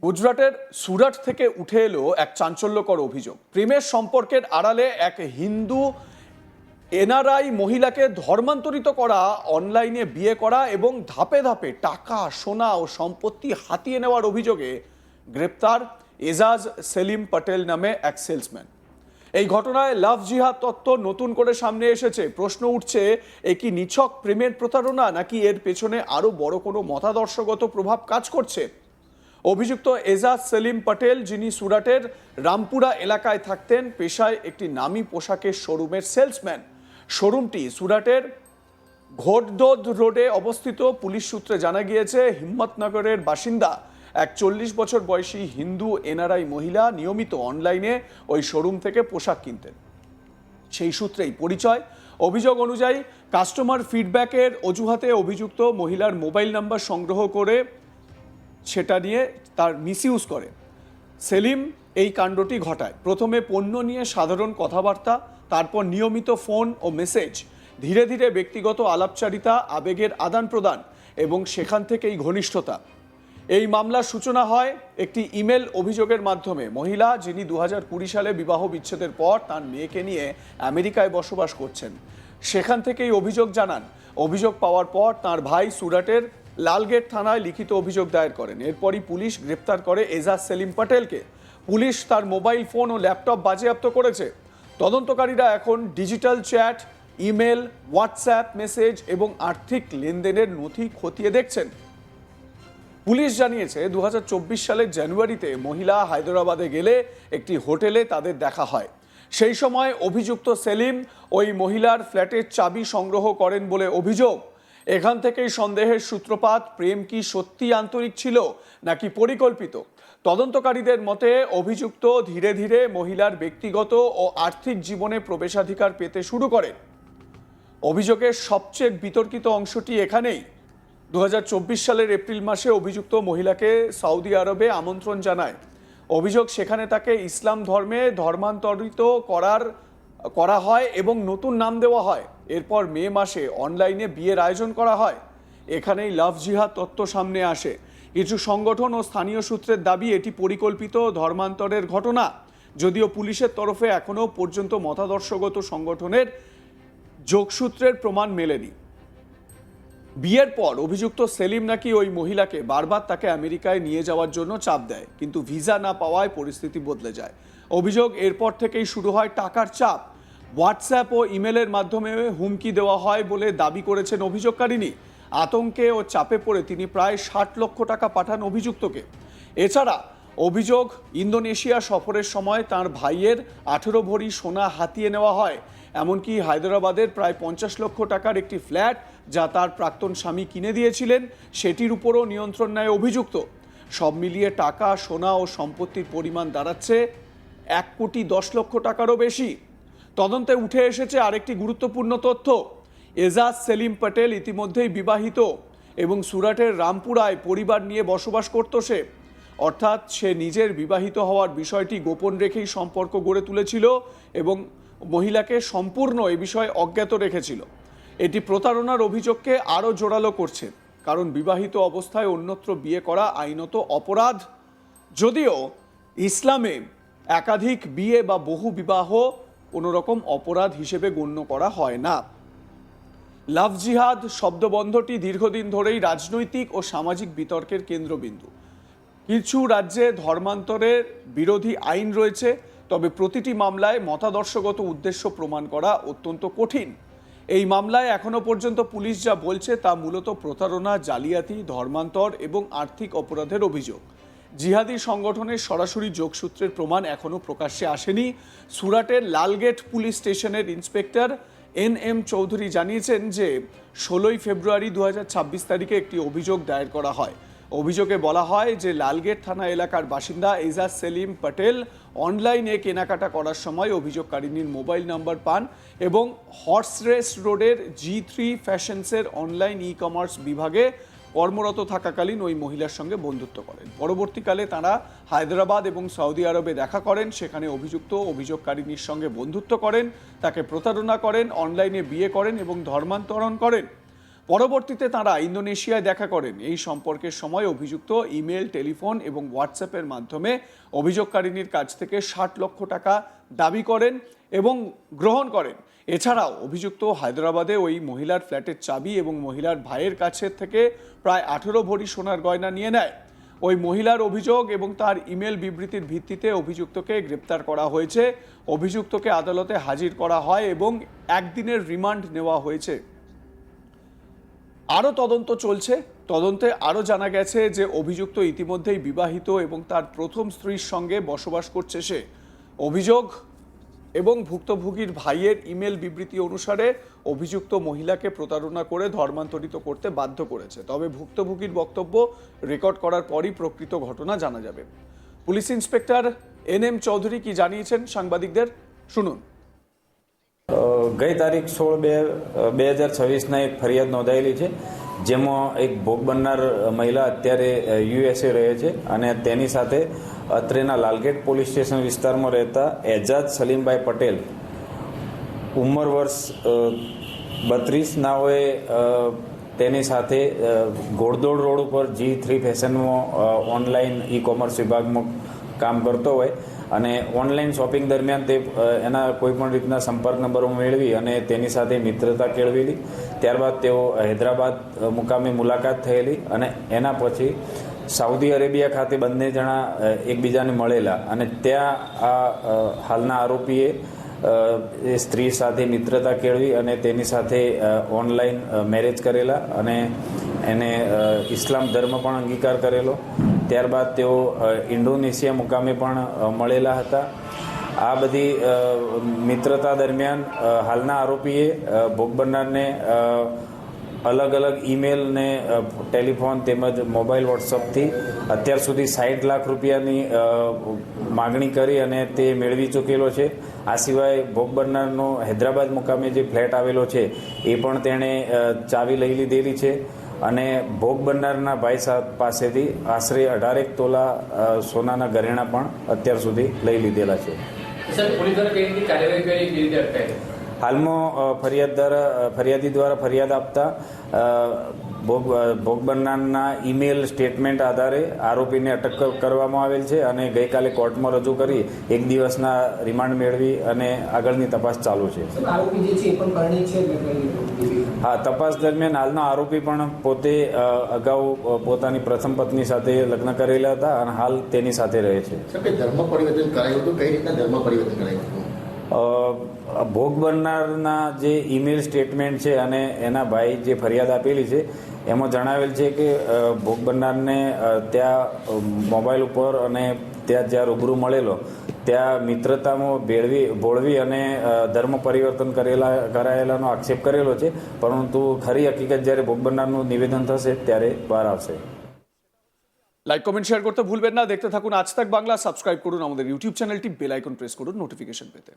গুজরাটের সুরাট থেকে উঠে এলো এক চাঞ্চল্যকর অভিযোগ। প্রেমের সম্পর্কের আড়ালে এক হিন্দু এনআরআই মহিলাকে ধর্মান্তরিত করা, অনলাইনে বিয়ে করা এবং ধাপে ধাপে টাকা, সোনা ও সম্পত্তি হাতিয়ে নেওয়ার অভিযোগে গ্রেপ্তার এজাজ সেলিম পটেল নামে এক সেলসম্যান। এই ঘটনায় লাভ জিহাদ তত্ত্ব নতুন করে সামনে এসেছে। প্রশ্ন উঠছে, এ কি নিছক প্রেমের প্রতারণা, নাকি এর পেছনে আরো বড় কোনো মতাদর্শগত প্রভাব কাজ করছে? অভিযুক্ত এজাজ সেলিম পটেল, যিনি সুরাটের রামপুরা এলাকায় থাকতেন, পেশায় একটি নামী পোশাকের শোরুমের সেলসম্যান। শোরুমটি সুরাটের ঘোড়দোদ রোডে অবস্থিত। পুলিশ সূত্রে জানা গিয়েছে, হিম্মতনগরের বাসিন্দা এক 40 বছর বয়সী হিন্দু এনআরআই মহিলা নিয়মিত অনলাইনে ওই শোরুম থেকে পোশাক কিনতেন। সেই সূত্রেই পরিচয়। অভিযোগ অনুযায়ী কাস্টমার ফিডব্যাকের অজুহাতে অভিযুক্ত মহিলার মোবাইল নাম্বার সংগ্রহ করে সেটা নিয়ে তার মিসইউজ করে সেলিম এই কাণ্ডটি ঘটায়। প্রথমে পণ্য নিয়ে সাধারণ কথাবার্তা, তারপর নিয়মিত ফোন ও মেসেজ, ধীরে ধীরে ব্যক্তিগত আলাপচারিতা, আবেগের আদান প্রদান এবং সেখান থেকেই ঘনিষ্ঠতা। এই মামলার সূচনা হয় একটি ইমেল অভিযোগের মাধ্যমে। মহিলা, যিনি 2020 সালে বিবাহ বিচ্ছেদের পর তার মেয়েকে নিয়ে আমেরিকায় বসবাস করছেন, সেখান থেকেই অভিযোগ জানান। অভিযোগ পাওয়ার পর তার ভাই সুরাটের লালগেট থানায় লিখিত অভিযোগ দায়ের করেন। এরপরই পুলিশ গ্রেপ্তার করে এজাজ সেলিম পটেলকে। পুলিশ তার মোবাইল ফোন ও ল্যাপটপ বাজেয়াপ্ত করেছে। তদন্তকারীরা এখন digital chat, email, WhatsApp message এবং আর্থিক লেনদেনের নথি খতিয়ে দেখছেন। পুলিশ জানিয়েছে, 2024 সালের জানুয়ারিতে মহিলা হায়দ্রাবাদে গেলে একটি হোটেলে তাদের দেখা হয়। সেই সময় অভিযুক্ত সেলিম ওই মহিলার ফ্ল্যাটের চাবি সংগ্রহ করেন বলে অভিযোগ। এখান থেকেই সন্দেহের সূত্রপাত। প্রেম কি সত্যি আন্তরিক ছিল নাকি পরিকল্পিত? তদন্তকারীদের মতে অভিযুক্ত ধীরে ধীরে মহিলার ব্যক্তিগত ও আর্থিক জীবনে প্রবেশাধিকার পেতে শুরু করেন। অভিযোগের সবচেয়ে বিতর্কিত অংশটি এখানেই। 2024 সালের এপ্রিল মাসে অভিযুক্ত মহিলাকে সৌদি আরবে আমন্ত্রণ জানায়। অভিযোগ, সেখানে তাকে ইসলাম ধর্মে ধর্মান্তরিত করা হয় এবং নতুন নাম দেওয়া হয়। এরপর মে মাসে অনলাইনে বিয়ের আয়োজন করা হয়। এখানেই লাভ জিহাদ তত্ত্ব সামনে আসে। কিছু সংগঠন ও স্থানীয় সূত্রের দাবি এটি পরিকল্পিত ধর্মান্তরের ঘটনা, যদিও পুলিশের তরফে এখনো পর্যন্ত মতাদর্শগত সংগঠনের যোগসূত্রের প্রমাণ মেলেনি। বিয়ের পর অভিযুক্ত সেলিম নাকি ওই মহিলাকে বারবার তাকে আমেরিকায় নিয়ে যাওয়ার জন্য চাপ দেয়, কিন্তু ভিসা না পাওয়ায় পরিস্থিতি বদলে যায়। অভিযোগ, এরপর থেকেই শুরু হয় টাকার চাপ। হোয়াটসঅ্যাপ ও ইমেলের মাধ্যমে হুমকি দেওয়া হয় বলে দাবি করেছেন অভিযোগকারিনী। আতঙ্কে ও চাপে পড়ে তিনি প্রায় 60 লক্ষ টাকা পাঠান অভিযুক্তকে। এছাড়া অভিযোগ, ইন্দোনেশিয়া সফরের সময় তার ভাইয়ের 18 ভরি সোনা হাতিয়ে নেওয়া হয়। এমনকি হায়দ্রাবাদের প্রায় 50 লক্ষ টাকার একটি ফ্ল্যাট, যা তার প্রাক্তন স্বামী কিনে দিয়েছিলেন, সেটির উপরও নিয়ন্ত্রণ নেয় অভিযুক্ত। সব মিলিয়ে টাকা, সোনা ও সম্পত্তির পরিমাণ দাঁড়াচ্ছে 1,10,00,000 টাকারও বেশি। তদন্তে উঠে এসেছে আরেকটি গুরুত্বপূর্ণ তথ্য। এজাজ সেলিম পটেল ইতিমধ্যেই বিবাহিত এবং সুরাটের রামপুরায় পরিবার নিয়ে বসবাস করত সে। অর্থাৎ সে নিজের বিবাহিত হওয়ার বিষয়টি গোপন রেখেই সম্পর্ক গড়ে তুলেছিল এবং মহিলাকে সম্পূর্ণ এ বিষয়ে অজ্ঞাত রেখেছিল। এটি প্রতারণার অভিযোগকে আরও জোরালো করছে, কারণ বিবাহিত অবস্থায় অন্যত্র বিয়ে করা আইনত অপরাধ। যদিও ইসলামে একাধিক বিয়ে বা বহু বিবাহ কোনো রকম অপরাধ হিসেবে গণ্য করা হয় না। লাভ জিহাদ শব্দবন্ধটি দীর্ঘদিন ধরেই রাজনৈতিক ও সামাজিক বিতর্কের কেন্দ্রবিন্দু। কিছু রাজ্যে ধর্মান্তরের বিরোধী আইন রয়েছে, তবে প্রতিটি মামলায় মতাদর্শগত উদ্দেশ্য প্রমাণ করা অত্যন্ত কঠিন। এই মামলায় এখনো পর্যন্ত পুলিশ যা বলছে তা মূলত প্রতারণা, জালিয়াতি, ধর্মান্তর এবং আর্থিক অপরাধের অভিযোগ। জিহাদি সংগঠনের সরাসরি যোগসূত্রের প্রমাণ এখনো প্রকাশ্যে আসেনি। সুরাটের লালগেট পুলিশ স্টেশনের ইন্সপেক্টর NM চৌধুরী জানিয়েছেন যে 16 ফেব্রুয়ারি 2026 তারিখে একটি অভিযোগ দায়ের করা হয়। অভিযোগে বলা হয় যে লালগেট থানা এলাকার বাসিন্দা এজাজ সেলিম পটেল অনলাইনে কেনাকাটা করার সময় অভিযোগকারিনীর মোবাইল নাম্বার পান এবং হর্স রেস রোডের G3 ফ্যাশনসের অনলাইন ই-কমার্স বিভাগে কর্মরত থাকাকালীন ওই মহিলার সঙ্গে বন্ধুত্ব করেন। পরবর্তীকালে তারা হায়দ্রাবাদ এবং সৌদি আরবে দেখা করেন। সেখানে অভিযুক্ত অভিযোগকারিনীর সঙ্গে বন্ধুত্ব করেন, তাকে প্রতারণা করেন, অনলাইনে বিয়ে করেন এবং ধর্মান্তরণ করেন। পরবর্তীতে তারা ইন্দোনেশিয়ায় দেখা করেন। এই সম্পর্কের সময় অভিযুক্ত ইমেল, টেলিফোন এবং হোয়াটসঅ্যাপের মাধ্যমে অভিযোগকারিনীর কাছ থেকে 60 লক্ষ টাকা দাবি করেন এবং গ্রহণ করেন। এছাড়াও অভিযুক্ত হায়দ্রাবাদে ওই মহিলার ফ্ল্যাটের চাবি এবং মহিলার ভাইয়ের কাছে থেকে প্রায় 18 ভরি সোনার গয়না নিয়ে নেয়। ওই মহিলার অভিযোগ এবং তার ইমেল বিবৃতির ভিত্তিতে অভিযুক্তকে গ্রেপ্তার করা হয়েছে। অভিযুক্তকে আদালতে হাজির করা হয় এবং একদিনের রিমান্ড নেওয়া হয়েছে। আরও তদন্ত চলছে। তদন্তে আরও জানা গেছে যে অভিযুক্ত ইতিমধ্যেই বিবাহিত এবং তার প্রথম স্ত্রীর সঙ্গে বসবাস করছে সে। অভিযোগ এবং ভুক্তভোগীর ভাইয়ের ইমেল বিবৃতি অনুসারে অভিযুক্ত মহিলাকে প্রতারণা করে ধর্মান্তরিত করতে বাধ্য করেছে। তবে ভুক্তভোগীর বক্তব্য রেকর্ড করার পরই প্রকৃত ঘটনা জানা যাবে। পুলিশ ইন্সপেক্টর NM চৌধুরী কি জানিয়েছেন সাংবাদিকদের, শুনুন। ગઈ તારીખ 16/2/2026 એક ફરિયાદ નોંધાયેલી છે, જેમાં એક ભોગ બનનાર મહિલા અત્યારે USA રહે છે અને તેની સાથે અત્રેના લાલગેટ પોલીસ સ્ટેશન વિસ્તારમાં રહેતા એજાજ સલીમભાઈ પટેલ ઉંમર વર્ષ 32 નાઓએ તેની સાથે ઘોડદોડ રોડ ઉપર G3 ફેશનમાં ઓનલાઈન ઈ-કોમર્સ વિભાગમાં કામ કરતો હોય અને ઓનલાઈન શોપિંગ દરમિયાન તે એના કોઈપણ રીતના સંપર્ક નંબરો મેળવી અને તેની સાથે મિત્રતા કેળવેલી. ત્યારબાદ તેઓ હૈદરાબાદ મુકામે મુલાકાત થયેલી અને એના પછી સાઉદી અરેબિયા ખાતે બંને જણા એકબીજાને મળેલા અને ત્યાં આ હાલના આરોપીએ એ સ્ત્રી સાથે મિત્રતા કેળવી અને તેની સાથે ઓનલાઈન મેરેજ કરેલા અને એને ઇસ્લામ ધર્મ પણ અંગીકાર કરેલો. ત્યારબાદ તેઓ ઇન્ડોનેશિયા મુકામે પણ મળેલા હતા. આ બધી મિત્રતા દરમિયાન હાલના આરોપીએ ભોગ બનનારને અલગ અલગ ઈમેલ ને ટેલિફોન તેમજ મોબાઈલ વોટ્સઅપથી અત્યાર સુધી 60 લાખ રૂપિયાની માગણી કરી અને તે મેળવી ચૂકેલો છે. આ સિવાય ભોગ બનનારનો હૈદરાબાદ મુકામે જે ફ્લેટ આવેલો છે એ પણ તેણે ચાવી લઈ લીધેલી છે અને ભોગ બનનારના ભાઈ પાસેથી આશરે 18 તોલા સોનાના ઘરેણા પણ અત્યાર સુધી લઈ લીધેલા છે. હાલમાં ફરિયાદી દ્વારા ફરિયાદ આપતા ભોગ બનનારના ઈમેલ સ્ટેટમેન્ટ આધારે આરોપીને અટક કરવામાં આવેલ છે અને ગઈકાલે કોર્ટમાં રજૂ કરી 1 દિવસના રિમાન્ડ મેળવી અને આગળની તપાસ ચાલુ છે. હા, તપાસ દરમિયાન હાલનો આરોપી પણ પોતે અગાઉ પોતાની પ્રથમ પત્ની સાથે લગ્ન કરેલા હતા અને હાલ તેની સાથે રહે છે. ધર્મ પરિવર્તન કરાયું હતું, કઈ રીતના ધર્મ પરિવર્તન કરાયું હતું? ભોગ બનનારના જે ઈમેલ સ્ટેટમેન્ટ છે અને એના ભાઈ જે ફરિયાદ આપેલી છે એમાં જણાવેલ છે કે ભોગ બનનારને ત્યાં મોબાઈલ ઉપર અને ત્યાં જ્યાં રૂબરૂ મળેલો ત્યાં મિત્રતામાં ભોળવી અને ધર્મ પરિવર્તન કરાયેલાનો આક્ષેપ કરેલો છે, પરંતુ ખરી હકીકત જ્યારે ભોગ બનનારનું નિવેદન થશે ત્યારે બહાર આવશે. লাইক কমেন্ট শেয়ার করতে ভুলবেন না। দেখতে থাকুন আজ তাক বাংলা। সাবস্ক্রাইব করুন আমাদের ইউটিউব চ্যানেলটি, বেল আইকন প্রেস করুন নোটিফিকেশন পেতে।